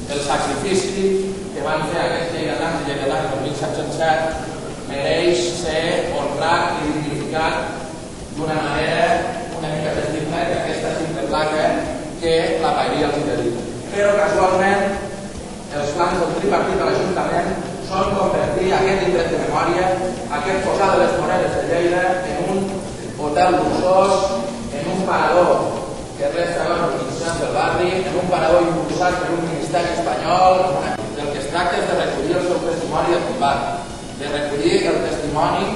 El sacrifici que van fer aquests lleidatans i lleidatanes del 1707 mereix ser honrat i dignificat d'una manera una mica més digna que aquesta simple placa que la paeria els dedica. Però casualment els plans del tripartit de l'Ajuntament són convertir aquest indret de memòria, aquest posar de les monedes de Lleida, en un hotel luxós, en un parador que resta a les organitzacions del barri, en un parador impulsat per un ministeri espanyol. Del que es tracta és de recollir el seu testimoni de combat, de recollir el testimoni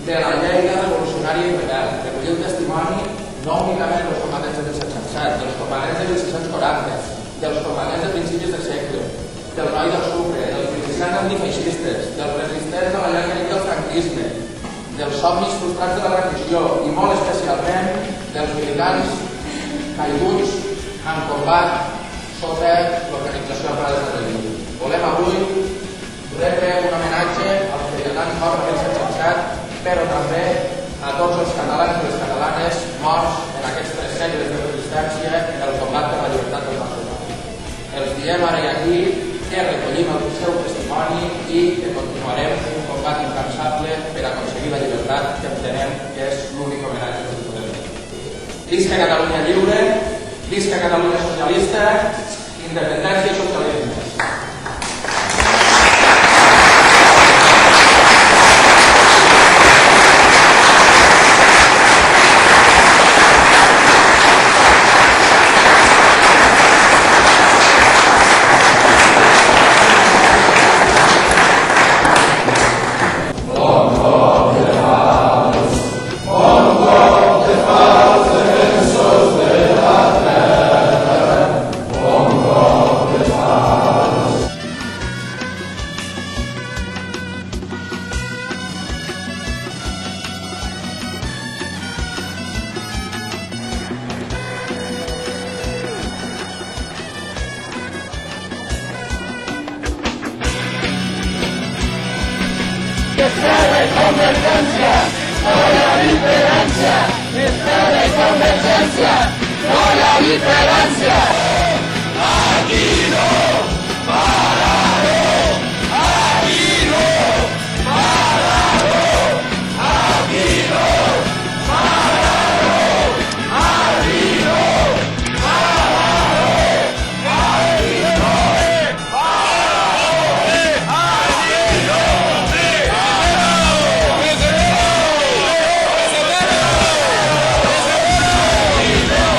de la Lleida revolucionària i rebel, recollir el testimoni no únicament dels combatents de 1707, dels combatents de 1640, dels combatents de principis de segle, del noi del Sucre, dels milicians antifeixistes, dels resistents de la llarga nit del franquisme, dels somnis frustrats de la repressió i molt especialment dels militants caiguts en combat sota l'organització Armades de Relleu. Volem avui rebre un homenatge als lleidatans morts del 1707, però també a tots els catalans i les catalanes morts en aquests 3 segles de resistència en el combat per la llibertat del nostre poble. Els diem ara i aquí que recollim el seu testimoni i que continuarem un combat incansable per aconseguir la llibertat que entenem que és l'únic homenatge que podem fer. Visca Catalunya lliure, visca Catalunya socialista, independència i socialisme. Convergencia, por la diferencia. De convergencia, por la diferencia. Aquí no pararé, aquí no pararé, aquí no pararé, aquí no pararé, aquí no pararé, aquí no.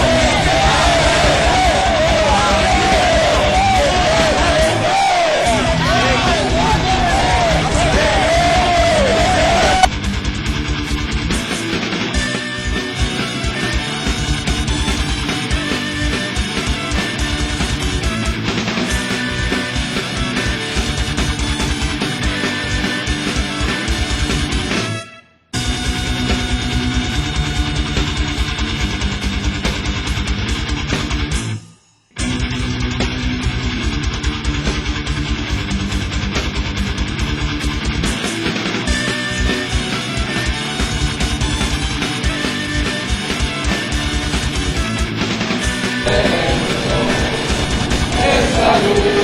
Esa luz